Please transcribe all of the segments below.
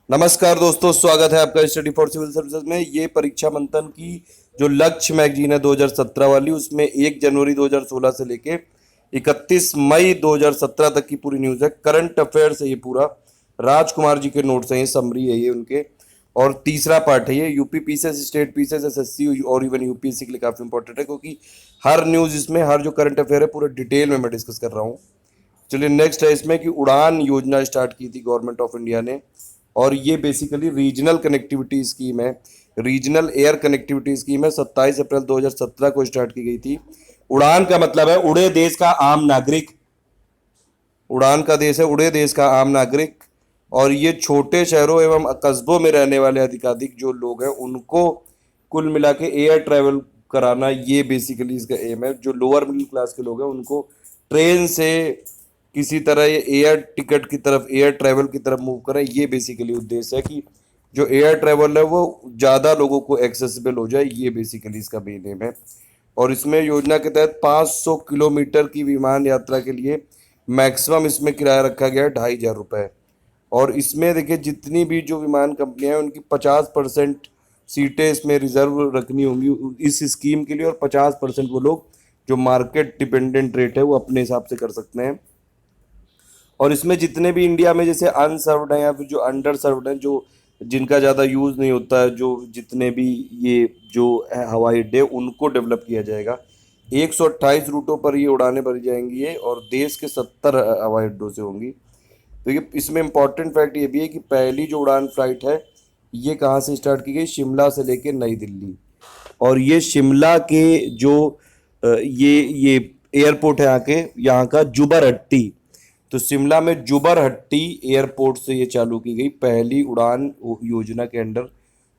नमस्कार दोस्तों, स्वागत है आपका स्टडी फॉर सिविल सर्विसेज में। ये परीक्षा मंथन की जो लक्ष्य मैगजीन है 2017 वाली, उसमें 1 जनवरी 2016 से लेके 31 मई 2017 तक की पूरी न्यूज़ है। करंट अफेयर्स है ये पूरा। राजकुमार जी के नोट्स हैं, ये समरी है ये उनके। और तीसरा पार्ट है ये UP PCS, state PCS, SSC और इवन यूपीएससी के लिए काफ़ी इंपॉर्टेंट है, क्योंकि हर न्यूज़ इसमें, हर जो करंट अफेयर है पूरा डिटेल में मैं डिस्कस कर रहा हूँ। चलिए नेक्स्ट है इसमें कि उड़ान योजना स्टार्ट की थी गवर्नमेंट ऑफ इंडिया ने, और ये बेसिकली रीजनल कनेक्टिविटी स्कीम है। रीजनल एयर कनेक्टिविटी स्कीम है, 27 अप्रैल 2017 को स्टार्ट की गई थी। उड़ान का मतलब है उड़े देश का आम नागरिक। उड़ान का देश है उड़े देश का आम नागरिक। और ये छोटे शहरों एवं कस्बों में रहने वाले अधिकाधिक जो लोग हैं उनको कुल मिला के एयर ट्रैवल कराना, ये बेसिकली इसका एम है। जो लोअर मिडिल क्लास के लोग हैं उनको ट्रेन से किसी तरह ये एयर टिकट की तरफ, एयर ट्रैवल की तरफ मूव करें, ये बेसिकली उद्देश्य है कि जो एयर ट्रैवल है वो ज़्यादा लोगों को एक्सेसिबल हो जाए, ये बेसिकली इसका मेन एम है। और इसमें योजना के तहत 500 किलोमीटर की विमान यात्रा के लिए मैक्सिमम इसमें किराया रखा गया है 2,500 रुपये। और इसमें देखिए जितनी भी जो विमान कंपनियां हैं उनकी 50% सीटें इसमें रिजर्व रखनी होंगी इस स्कीम के लिए, और 50% वो लोग जो मार्केट डिपेंडेंट रेट है वो अपने हिसाब से कर सकते हैं। और इसमें जितने भी इंडिया में जैसे अनसर्व्ड हैं या फिर जो अंडर सर्व्ड हैं, जो जिनका ज़्यादा यूज़ नहीं होता है, जो जितने भी ये जो हवाई अड्डे उनको डेवलप किया जाएगा। 128 रूटों पर ये उड़ानें भरी जाएंगी ये, और देश के 70 हवाई अड्डों से होंगी। तो ये इसमें इम्पॉर्टेंट फैक्ट ये भी है कि पहली जो उड़ान फ्लाइट है ये कहाँ से स्टार्ट की गई, शिमला से लेके नई दिल्ली। और ये शिमला के जो ये एयरपोर्ट है आके यहाँ का जुबर हट्टी। तो शिमला में जुबर हट्टी एयरपोर्ट से ये चालू की गई पहली उड़ान योजना के अंडर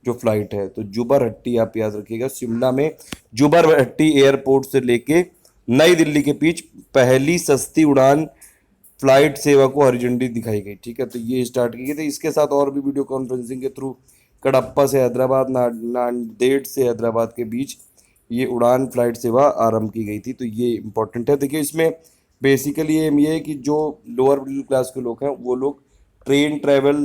जो फ्लाइट है। तो जुबर हट्टी आप याद रखिएगा, शिमला में जुबर हट्टी एयरपोर्ट से लेके नई दिल्ली के बीच पहली सस्ती उड़ान फ्लाइट सेवा को हरी झंडी दिखाई गई। ठीक है, तो ये स्टार्ट की गई थी। इसके साथ और भी वीडियो कॉन्फ्रेंसिंग के थ्रू कडप्पा से हैदराबाद, नांदेड़ से हैदराबाद के बीच ये उड़ान फ्लाइट सेवा आरंभ की गई थी। तो ये इंपॉर्टेंट है। देखिए इसमें बेसिकली ये है कि जो लोअर मिडिल क्लास के लोग हैं वो लोग ट्रेन ट्रैवल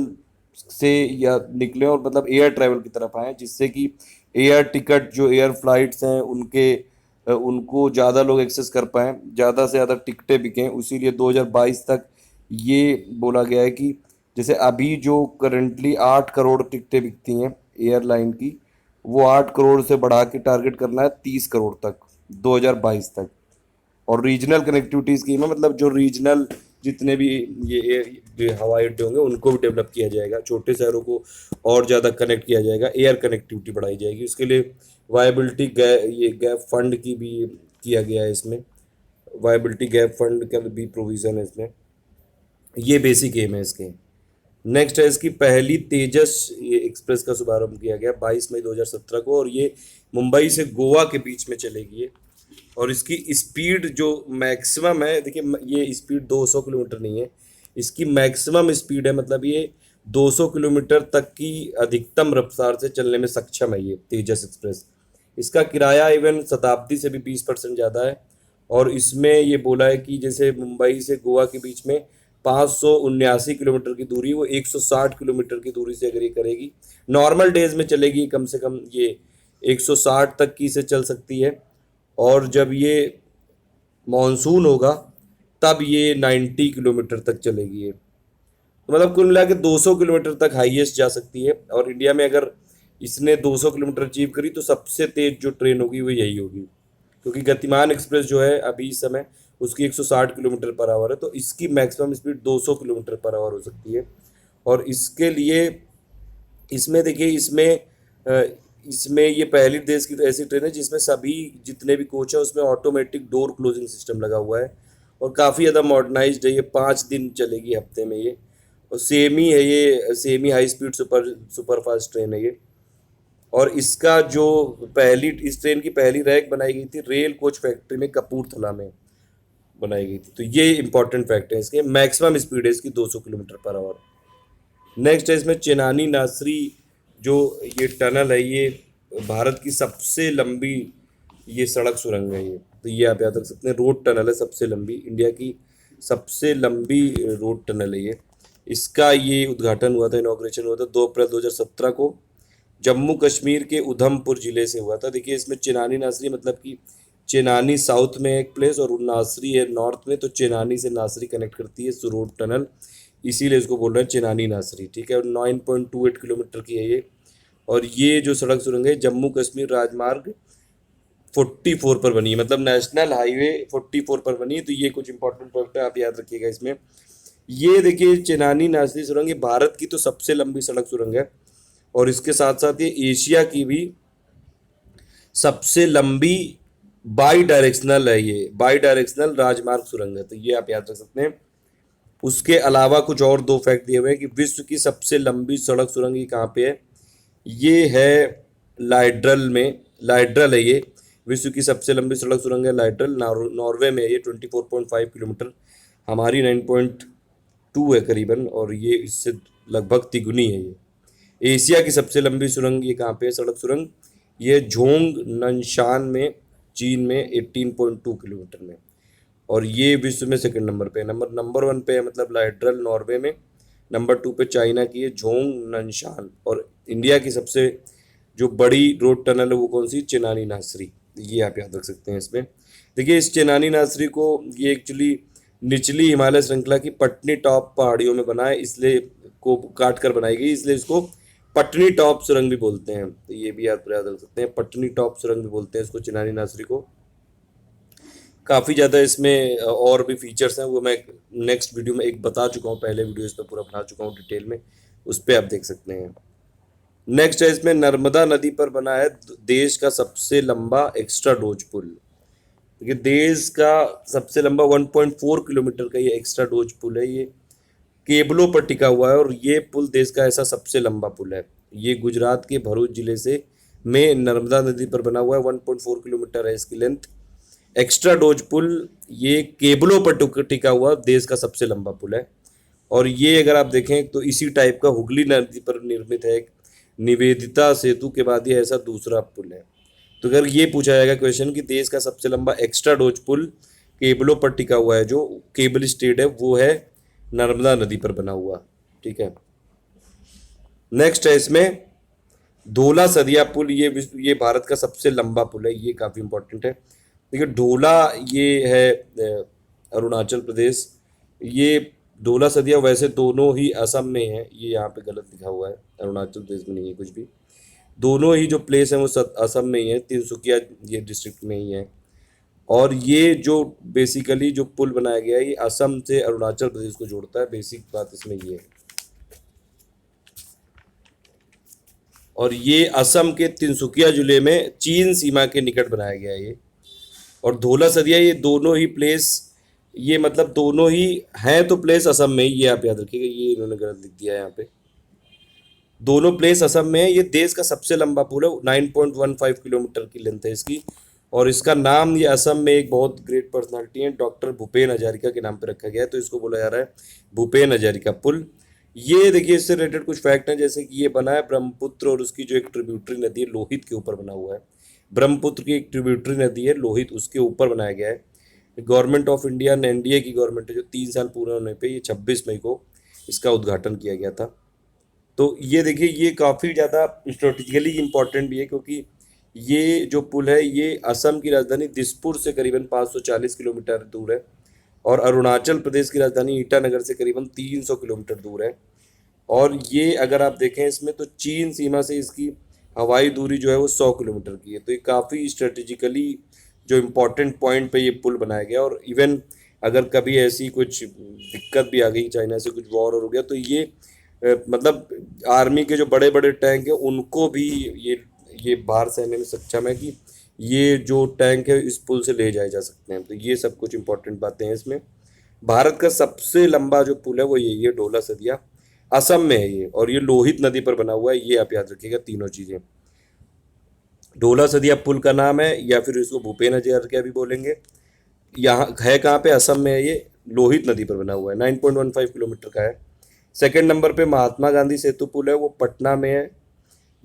से या निकले और मतलब एयर ट्रैवल की तरफ आए, जिससे कि एयर टिकट जो एयर फ्लाइट्स हैं उनके उनको ज़्यादा लोग एक्सेस कर पाएँ, ज़्यादा से ज़्यादा टिकटें बिकें। इसीलिए 2022 तक ये बोला गया है कि जैसे अभी जो करंटली 8 करोड़ टिकटें बिकती हैं एयरलाइन की, वो 8 करोड़ से बढ़ा के टारगेट करना है 30 करोड़ तक 2022 तक। और रीजनल कनेक्टिविटी स्कीम है, मतलब जो रीजनल जितने भी ये हवाई अड्डे होंगे उनको भी डेवलप किया जाएगा, छोटे शहरों को और ज़्यादा कनेक्ट किया जाएगा, एयर कनेक्टिविटी बढ़ाई जाएगी। उसके लिए वायबिलिटी ये गैप फंड की भी किया गया है इसमें। वायबिलिटी गैप फंड का भी प्रोविज़न है इसमें। ये बेसिक एम है इसके। नेक्स्ट है इसकी पहली तेजस ये एक्सप्रेस का शुभारंभ किया गया 22 मई 2017 को, और ये मुंबई से गोवा के बीच में चलेगी ये। और इसकी स्पीड जो मैक्सिमम है, देखिए ये स्पीड 200 किलोमीटर नहीं है, इसकी मैक्सिमम स्पीड है, मतलब ये 200 किलोमीटर तक की अधिकतम रफ्तार से चलने में सक्षम है ये तेजस एक्सप्रेस। इसका किराया इवन शताब्दी से भी 20% ज़्यादा है। और इसमें ये बोला है कि जैसे मुंबई से गोवा के बीच में 579 किलोमीटर की दूरी, वो 160 किलोमीटर की दूरी से अगर ये करेगी, नॉर्मल डेज में चलेगी कम से कम ये 160 तक की से चल सकती है। और जब ये मानसून होगा तब ये 90 किलोमीटर तक चलेगी ये। तो मतलब कुल मिला के 200 किलोमीटर तक हाईएस्ट जा सकती है। और इंडिया में अगर इसने 200 किलोमीटर अचीव करी तो सबसे तेज जो ट्रेन होगी वो यही होगी, क्योंकि गतिमान एक्सप्रेस जो है अभी इस समय उसकी 160 किलोमीटर पर आवर है, तो इसकी maximum speed 200 kilometre per hour हो सकती है। और इसके लिए इसमें देखिए इसमें ये पहली देश की ऐसी ट्रेन है जिसमें सभी जितने भी कोच है उसमें ऑटोमेटिक डोर क्लोजिंग सिस्टम लगा हुआ है, और काफ़ी ज़्यादा मॉडर्नाइज्ड है ये। 5 दिन चलेगी हफ्ते में ये। और सेमी है ये, semi high speed super fast train है ये। और इसका जो इस ट्रेन की पहली रैक बनाई गई थी रेल कोच फैक्ट्री में कपूरथला में बनाई गई थी। तो ये इंपॉर्टेंट फैक्ट है इसके। मैक्सिमम स्पीड है इसकी 200 किलोमीटर पर आवर। नेक्स्ट है इसमें चेनानी नासरी जो ये टनल है, ये भारत की सबसे लंबी ये सड़क सुरंग है ये। तो ये आप याद रख सकते हैं, रोड टनल है सबसे लंबी, इंडिया की सबसे लंबी रोड टनल है ये। इसका ये उद्घाटन हुआ था, इनॉग्रेशन हुआ था 2 अप्रैल 2017 को। जम्मू कश्मीर के उधमपुर जिले से हुआ था। देखिए इसमें चेनानी नासरी मतलब कि चेनानी साउथ में एक प्लेस और नासरी है नॉर्थ में, तो चेनानी से नासरी कनेक्ट करती है रोड टनल, इसीलिए इसको बोल रहे हैं चेनानी नासरी। ठीक है, और 9.28 किलोमीटर की है ये। और ये जो सड़क सुरंग है जम्मू कश्मीर राजमार्ग 44 पर बनी है, मतलब नेशनल हाईवे 44 पर बनी है। तो ये कुछ इंपॉर्टेंट पॉइंट है, आप याद रखिएगा इसमें। ये देखिए चेनानी नासरी सुरंग ये भारत की तो सबसे लंबी सड़क सुरंग है, और इसके साथ साथ ये एशिया की भी सबसे लंबी बाई डायरेक्शनल है, ये बाई डायरेक्शनल राजमार्ग सुरंग है। तो ये आप याद रख सकते हैं। उसके अलावा कुछ और 2 फैक्ट दिए हुए हैं कि विश्व की सबसे लंबी सड़क सुरंग ये कहाँ पे है, ये है लाइड्रल में। लाइड्रल है ये, विश्व की सबसे लंबी सड़क सुरंग है लाइड्रल, नॉर्वे में है ये 24.5 किलोमीटर, हमारी 9.2 है करीबन, और ये इससे लगभग तिगुनी है ये। एशिया की सबसे लंबी सुरंग ये कहाँ पे है सड़क सुरंग, ये झोंग ननशान में चीन में 18.2 किलोमीटर में, और ये विश्व में सेकंड नंबर पे है। नंबर 1 पे है मतलब लाइड्रल नॉर्वे में, नंबर 2 पे चाइना की है झोंग ननशान, और इंडिया की सबसे जो बड़ी रोड टनल है वो कौन सी, चेनानी नासरी। ये आप याद रख सकते हैं इसमें। देखिए इस चेनानी नासरी को ये एक्चुअली निचली हिमालय श्रृंखला की पटनी टॉप पहाड़ियों में बना है, इसलिए को काट कर बनाई गई, इसलिए इसको पटनी टॉप सुरंग भी बोलते हैं। तो ये भी आप याद रख सकते हैं, पटनी टॉप सुरंग भी बोलते हैं इसको चेनानी नासरी को। काफ़ी ज़्यादा इसमें और भी फीचर्स हैं, वो मैं नेक्स्ट वीडियो में एक बता चुका हूँ, पहले वीडियो इस पर पूरा बना चुका हूँ डिटेल में, उस पर आप देख सकते हैं। नेक्स्ट है इसमें नर्मदा नदी पर बना है देश का सबसे लंबा एक्स्ट्रा डोज पुल। देखिए देश का सबसे लंबा 1.4 किलोमीटर का ये एक्स्ट्रा डोज पुल है, ये केबलों पर टिका हुआ है, और ये पुल देश का ऐसा सबसे लंबा पुल है। ये गुजरात के भरूच जिले से में नर्मदा नदी पर बना हुआ है, 1.4 किलोमीटर है इसकी लेंथ। एक्स्ट्रा डोज पुल ये केबलों पर टिका हुआ देश का सबसे लंबा पुल है। और ये अगर आप देखें तो इसी टाइप का हुगली नदी पर निर्मित है एक निवेदिता सेतु के बाद ये ऐसा दूसरा पुल है। तो अगर ये पूछा जाएगा क्वेश्चन कि देश का सबसे लंबा एक्स्ट्रा डोज पुल केबलों पर टिका हुआ है, जो केबल स्टेट है वो है नर्मदा नदी पर बना हुआ। ठीक है, नेक्स्ट है इसमें ढोला सदिया पुल, ये भारत का सबसे लंबा पुल है, ये काफ़ी इंपॉर्टेंट है। देखिए ढोला ये है अरुणाचल प्रदेश, ये ढोला सदिया वैसे दोनों ही असम में है, ये यहाँ पे गलत लिखा हुआ है, अरुणाचल प्रदेश में नहीं है कुछ भी। दोनों ही जो प्लेस हैं वो असम में ही है, तिनसुकिया ये डिस्ट्रिक्ट में ही है। और ये जो बेसिकली जो पुल बनाया गया है ये असम से अरुणाचल प्रदेश को जोड़ता है, बेसिक बात इसमें ये है। और ये असम के तिनसुकिया जिले में चीन सीमा के निकट बनाया गया है ये। और धोला सदिया ये दोनों ही प्लेस, ये मतलब दोनों ही हैं तो प्लेस असम में ही, ये आप याद रखिएगा, ये इन्होंने गलत लिख दिया है यहाँ पे। दोनों प्लेस असम में है। ये देश का सबसे लंबा पुल है, 9.15 किलोमीटर की लेंथ है इसकी। और इसका नाम ये असम में एक बहुत ग्रेट पर्सनालिटी है डॉक्टर भूपेन हजारिका के नाम पे रखा गया है, तो इसको बोला जा रहा है भूपेन हजारिका पुल। ये देखिए इससे रिलेटेड कुछ फैक्ट हैं, जैसे कि ये बना है ब्रह्मपुत्र और उसकी जो एक ट्रिब्यूटरी नदी है लोहित के ऊपर बना हुआ है। ब्रह्मपुत्र की एक ट्रिब्यूटरी नदी है लोहित, उसके ऊपर बनाया गया है। गवर्नमेंट ऑफ इंडिया एनडीए की गवर्नमेंट है जो 3 साल पूरे होने पे ये 26 मई को इसका उद्घाटन किया गया था। तो ये देखिए ये काफ़ी ज़्यादा स्ट्रेटेजिकली इम्पोर्टेंट भी है, क्योंकि ये जो पुल है ये असम की राजधानी दिसपुर से करीबन 540 किलोमीटर दूर है, और अरुणाचल प्रदेश की राजधानी ईटानगर से करीबन 300 किलोमीटर दूर है। और ये अगर आप देखें इसमें तो चीन सीमा से इसकी हवाई दूरी जो है वो 100 किलोमीटर की है। तो ये काफ़ी स्ट्रेटेजिकली जो इम्पोर्टेंट पॉइंट पे ये पुल बनाया गया। और इवन अगर कभी ऐसी कुछ दिक्कत भी आ गई, चाइना से कुछ वॉर हो गया, तो ये मतलब आर्मी के जो बड़े बड़े टैंक हैं उनको भी ये बाहर से आने में सक्षम है कि ये जो टैंक है इस पुल से ले जाए जा सकते हैं। तो ये सब कुछ इंपॉर्टेंट बातें हैं इसमें। भारत का सबसे लंबा जो पुल है वो ये ढोला सदिया असम में है ये, और ये लोहित नदी पर बना हुआ है, ये आप याद रखिएगा तीनों चीज़ें। ढोला सदिया पुल का नाम है, या फिर इसको भूपेन हजारिका भी बोलेंगे। यहाँ है कहाँ पे, असम में है, ये लोहित नदी पर बना हुआ है, 9.15 किलोमीटर का है। सेकंड नंबर पे महात्मा गांधी सेतु पुल है, वो पटना में है,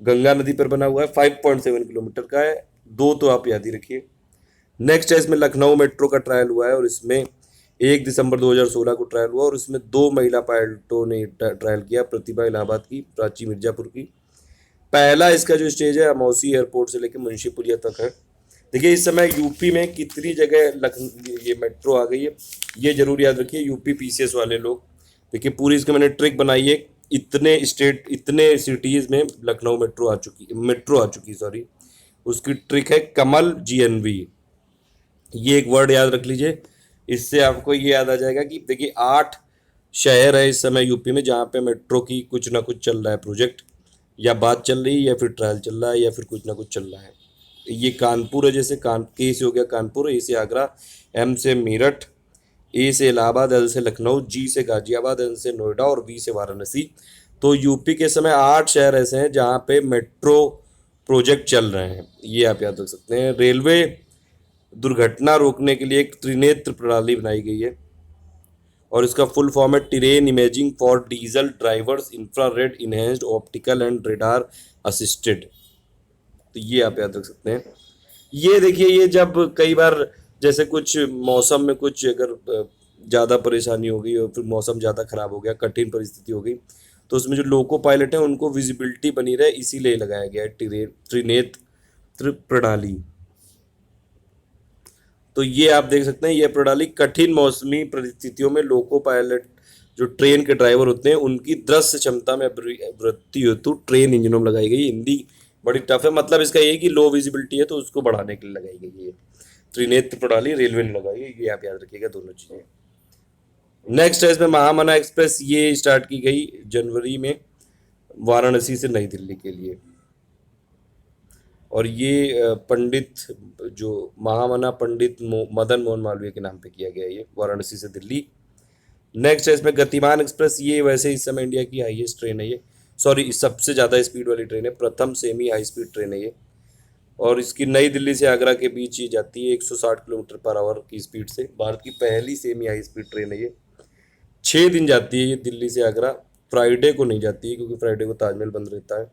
गंगा नदी पर बना हुआ है, 5.7 किलोमीटर का है। 2 तो आप याद ही रखिए। नेक्स्ट है इसमें लखनऊ मेट्रो का ट्रायल हुआ है, और इसमें 1 दिसंबर 2016 को ट्रायल हुआ और इसमें 2 महिला पायलटों ने ट्रायल किया, प्रतिभा इलाहाबाद की, प्राची मिर्जापुर की। पहला इसका जो स्टेज है अमौसी एयरपोर्ट से लेकर मुंशीपुलिया तक है। देखिए इस समय यूपी में कितनी जगह ये मेट्रो आ गई है, ये जरूर याद रखिए यूपी पीसीएस वाले लोग। देखिए पूरी इसकी मैंने ट्रिक बनाई है, इतने सिटीज में लखनऊ मेट्रो आ चुकी सॉरी। उसकी ट्रिक है कमल जीएनवी। ये एक वर्ड याद रख लीजिए, इससे आपको ये याद आ जाएगा कि देखिए 8 शहर है इस समय यूपी में जहाँ पे मेट्रो की कुछ ना कुछ चल रहा है प्रोजेक्ट, या बात चल रही है या फिर ट्रायल चल रहा है या फिर कुछ ना कुछ चल रहा है। ये कानपुर है, जैसे के से हो गया कानपुर, ए से आगरा, एम से मेरठ, ए से इलाहाबाद, एल से लखनऊ, जी से गाजियाबाद, एन से नोएडा और वी से वाराणसी। तो यूपी के समय 8 शहर ऐसे हैं जहाँ पे मेट्रो प्रोजेक्ट चल रहे हैं, ये आप याद रख सकते हैं। रेलवे दुर्घटना रोकने के लिए एक त्रिनेत्र प्रणाली बनाई गई है और इसका फुल फॉर्म है terrain imaging for diesel drivers infrared enhanced optical and radar assisted. तो ये आप याद रख सकते हैं। ये देखिए, ये जब कई बार जैसे कुछ मौसम में कुछ अगर ज़्यादा परेशानी हो गई और फिर मौसम ज़्यादा खराब हो गया, कठिन परिस्थिति हो गई, तो उसमें जो लोको पायलट हैं उनको विजिबिलिटी बनी रहे, इसीलिए लगाया गया है त्रिनेत्र प्रणाली। तो ये आप देख सकते हैं, ये प्रणाली कठिन मौसमी परिस्थितियों में लोको पायलट जो ट्रेन के ड्राइवर होते हैं उनकी दृश्य क्षमता में वृद्धि हेतु ट्रेन इंजनों में लगाई गई। हिंदी बड़ी टफ है, मतलब इसका ये कि लो विजिबिलिटी है तो उसको बढ़ाने के लिए लगाई गई है त्रिनेत्र प्रणाली, रेलवे ने लगाई है, ये आप याद रखिएगा दोनों चीजें। नेक्स्ट है इसमें महामना एक्सप्रेस, ये स्टार्ट की गई जनवरी में वाराणसी से नई दिल्ली के लिए, और ये पंडित जो महामना पंडित मदन मोहन मालवीय के नाम पे किया गया, ये वाराणसी से दिल्ली। नेक्स्ट है इसमें गतिमान एक्सप्रेस, ये वैसे इस समय इंडिया की हाईएस्ट ट्रेन है ये, सॉरी सबसे ज़्यादा स्पीड वाली ट्रेन है, प्रथम सेमी हाई स्पीड ट्रेन है ये, और इसकी नई दिल्ली से आगरा के बीच ये जाती है 160 किलोमीटर पर आवर की स्पीड से। भारत की पहली सेमी हाई स्पीड ट्रेन है ये, 6 दिन जाती है ये दिल्ली से आगरा, फ्राइडे को नहीं जाती है क्योंकि फ्राइडे को ताजमहल बंद रहता है।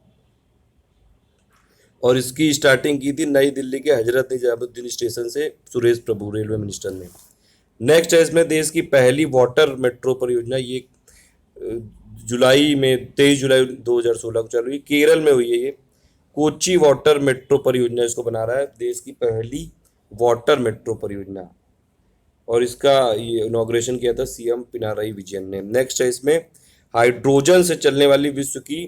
और इसकी स्टार्टिंग की थी नई दिल्ली के हजरत निजामुद्दीन स्टेशन से सुरेश प्रभु रेलवे मिनिस्टर ने। नेक्स्ट है इसमें देश की पहली वाटर मेट्रो परियोजना, ये जुलाई में 23 जुलाई 2016 को चालू हुई, केरल में हुई है ये। कोची वाटर मेट्रो परियोजना इसको बना रहा है, देश की पहली वाटर मेट्रो परियोजना, और इसका ये इनॉग्रेशन किया था सीएम पिनाराई विजयन ने। नेक्स्ट है इसमें हाइड्रोजन से चलने वाली विश्व की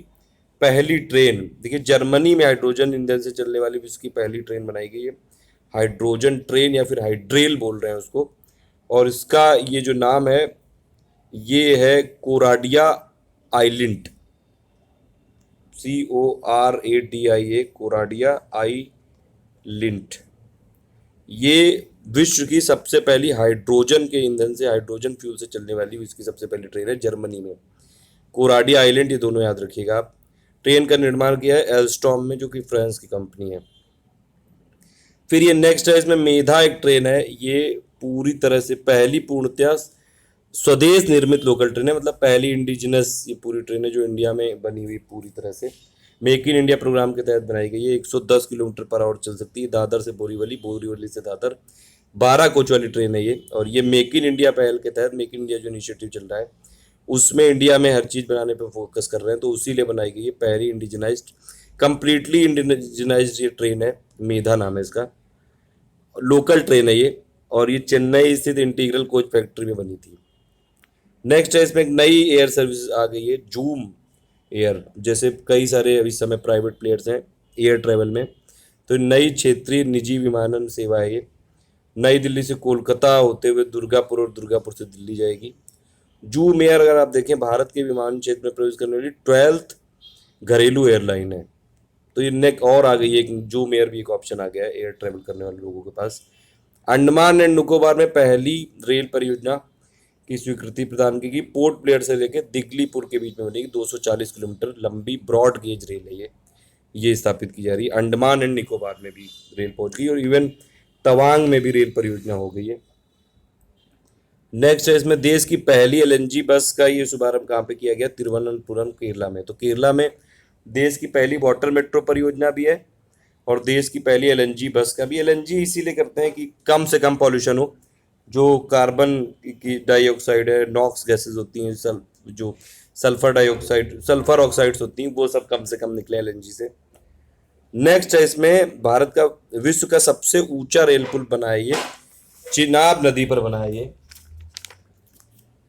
पहली ट्रेन, देखिए जर्मनी में हाइड्रोजन ईंधन से चलने वाली विश्व की पहली ट्रेन बनाई गई है, हाइड्रोजन ट्रेन या फिर हाइड्रेल बोल रहे हैं उसको, और इसका ये जो नाम है ये है Coradia island, CORADIA, Coradia island. ये विश्व की सबसे पहली हाइड्रोजन के ईंधन से, हाइड्रोजन फ्यूल से चलने वाली विश्व की सबसे पहली ट्रेन है, जर्मनी में कोराडिया आइलैंड, ये दोनों याद रखिएगा आप। ट्रेन का निर्माण किया है एल्स्टॉम में, जो कि फ्रांस की कंपनी है। फिर ये नेक्स्ट है इसमें मेधा एक ट्रेन है, ये पूरी तरह से पहली पूर्णतया स्वदेश निर्मित लोकल ट्रेन है, मतलब पहली इंडिजिनस ये पूरी ट्रेन है जो इंडिया में बनी हुई पूरी तरह से मेक इन इंडिया प्रोग्राम के तहत बनाई गई है। 110 किलोमीटर पर आवर चल सकती है, दादर से बोरीवली, बोरीवली से दादर, 12 कोच वाली ट्रेन है ये। और ये मेक इन इंडिया पहल के तहत, मेक इन इंडिया जो इनिशिएटिव चल रहा है उसमें इंडिया में हर चीज़ बनाने पर फोकस कर रहे हैं, तो उसी लिए बनाई गई है पहली इंडिजिनाइज्ड, कंप्लीटली इंडिजिनाइज्ड ये ट्रेन है, मेधा नाम है इसका, लोकल ट्रेन है ये, और ये चेन्नई स्थित इंटीग्रल कोच फैक्ट्री में बनी थी। नेक्स्ट है इसमें एक नई एयर सर्विस आ गई है, जूम एयर, जैसे कई सारे इस समय प्राइवेट प्लेयर्स हैं एयर ट्रेवल में, तो नई क्षेत्रीय निजी विमानन सेवा है ये, नई दिल्ली से कोलकाता होते हुए दुर्गापुर और दुर्गापुर से दिल्ली जाएगी। जूम एयर अगर आप देखें भारत के विमान क्षेत्र में प्रवेश करने वाली 12th घरेलू एयरलाइन है। तो ये नेक और आ गई है, एक जूम एयर भी एक ऑप्शन आ गया है एयर ट्रेवल करने वाले लोगों के पास। अंडमान एंड निकोबार में पहली रेल परियोजना की स्वीकृति प्रदान की गई, पोर्ट ब्लेयर से लेकर दिगलीपुर के बीच में बनेगी, 240 किलोमीटर लंबी ब्रॉड गेज रेल है ये स्थापित की जा रही है। अंडमान एंड निकोबार में भी रेल पहुंच गई और इवन तवांग में भी रेल परियोजना हो गई है। नेक्स्ट है इसमें देश की पहली LNG बस का ये शुभारंभ कहाँ पे किया गया, तिरुवनंतपुरम केरला में। तो केरला में देश की पहली वाटर मेट्रो परियोजना भी है और देश की पहली LNG बस का भी। LNG इसीलिए करते हैं कि कम से कम पॉल्यूशन हो, जो कार्बन की डाइऑक्साइड है, नॉक्स गैसेस होती हैं, जो सल्फर ऑक्साइड्स होती हैं, वो सब कम से कम निकले एलएनजी से। नेक्स्ट है इसमें भारत का विश्व का सबसे ऊंचा रेल पुल बना है ये, चिनाब नदी पर बना है ये।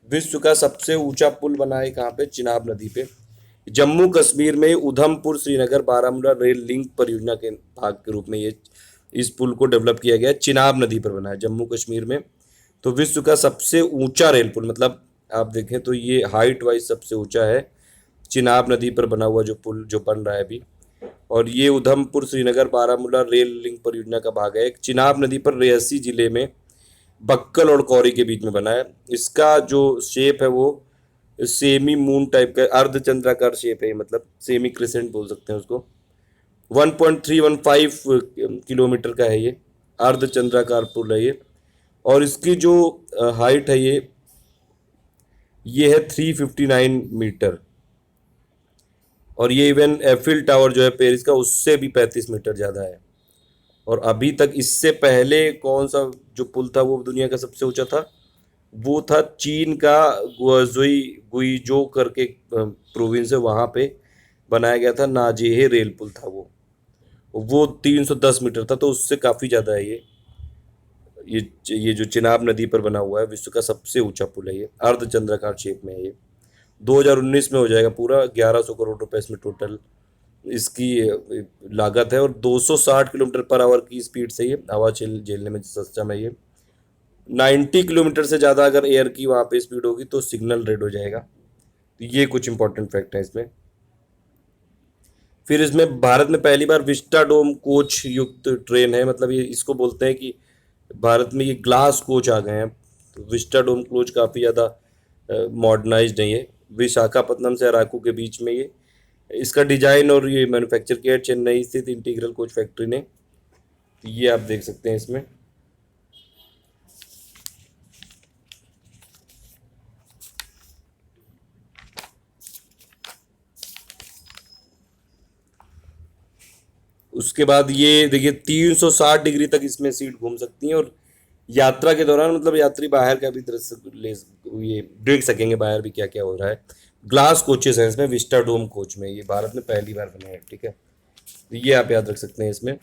विश्व का सबसे ऊंचा पुल बना है कहाँ पे? चिनाब नदी पे। जम्मू कश्मीर में उधमपुर श्रीनगर बारामूला रेल लिंक परियोजना के भाग के रूप में ये इस पुल को डेवलप किया गया है, चिनाब नदी पर बना है जम्मू कश्मीर में। तो विश्व का सबसे ऊंचा रेल पुल, मतलब आप देखें तो ये हाइट वाइज सबसे ऊंचा है, चिनाब नदी पर बना हुआ जो पुल जो बन रहा है अभी। और ये उधमपुर श्रीनगर बारामूला रेल लिंक परियोजना का भाग है। चिनाब नदी पर रियासी जिले में बक्कल और कौरी के बीच में बना है। इसका जो शेप है वो सेमी मून टाइप का अर्धचंद्राकार शेप है, मतलब सेमी क्रिसेंट बोल सकते हैं उसको। 1.315 किलोमीटर का है ये, अर्धचंद्राकार पुल है ये। और इसकी जो हाइट है ये है 359 मीटर। और ये इवन एफिल टावर जो है पेरिस का, उससे भी 35 मीटर ज़्यादा है। और अभी तक इससे पहले कौन सा जो पुल था वो दुनिया का सबसे ऊंचा था? वो था चीन का गुआजुई गुइजो करके प्रोविंस है, वहाँ पे बनाया गया था, नाजेहे रेल पुल था वो 310 मीटर था, तो उससे काफ़ी ज़्यादा है ये जो चिनाब नदी पर बना हुआ है विश्व का सबसे ऊंचा पुल है ये, अर्धचंद्राकार शेप में है ये। 2019 में हो जाएगा पूरा, 1100 करोड़ रुपए इसमें टोटल इसकी लागत है। और 260 किलोमीटर पर आवर की स्पीड से ये हवा झेलने में सक्षम है ये। 90 किलोमीटर से ज़्यादा अगर एयर की वहाँ पे स्पीड होगी तो सिग्नल रेड हो जाएगा। तो ये कुछ इंपॉर्टेंट फैक्ट है इसमें। फिर इसमें भारत में पहली बार विस्टाडोम कोच युक्त ट्रेन है, मतलब ये इसको बोलते हैं कि भारत में ये ग्लास कोच आ गए हैं। तो विस्टाडोम कोच काफ़ी ज़्यादा मॉडर्नाइज्ड है ये। विशाखापट्टनम से अराकू के बीच में ये इसका डिजाइन और ये मैन्युफैक्चर किया है चेन्नई स्थित इंटीग्रल कोच फैक्ट्री ने। तो ये आप देख सकते हैं इसमें। उसके बाद ये देखिए 360 डिग्री तक इसमें सीट घूम सकती हैं। और यात्रा के दौरान मतलब यात्री बाहर का भी दृश्य ले ये देख सकेंगे बाहर भी क्या क्या हो रहा है। ग्लास कोचेस हैं इसमें, विस्टाडोम कोच में, ये भारत में पहली बार बना है। ठीक है, तो ये आप याद रख सकते हैं इसमें।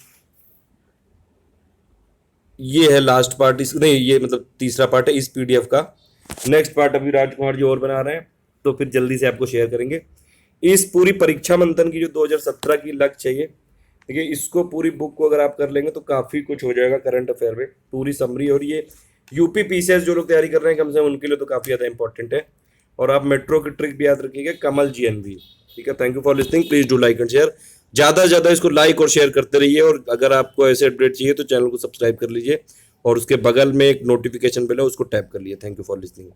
ये है लास्ट पार्ट, इस नहीं ये मतलब तीसरा पार्ट है इस पीडीएफ का। नेक्स्ट पार्ट अभी राजकुमार जी और बना रहे हैं, तो फिर जल्दी से आपको शेयर करेंगे। इस पूरी परीक्षा मंथन की जो 2017 की लक्ष्य है ये, देखिए इसको पूरी बुक को अगर आप कर लेंगे तो काफ़ी कुछ हो जाएगा करंट अफेयर में, पूरी समरी। और ये यूपी पीसीएस जो लोग तैयारी कर रहे हैं कम से कम उनके लिए तो काफ़ी ज़्यादा इंपॉर्टेंट है। और आप मेट्रो की ट्रिक भी याद रखिएगा, कमल जीएनवी। ठीक है, thank you for listening, please do like and share. ज़्यादा से ज़्यादा इसको लाइक और शेयर करते रहिए। और अगर आपको ऐसे अपडेट चाहिए तो चैनल को सब्सक्राइब कर लीजिए और उसके बगल में एक नोटिफिकेशन बेल है उसको टैप कर लीजिए। Thank you for listening.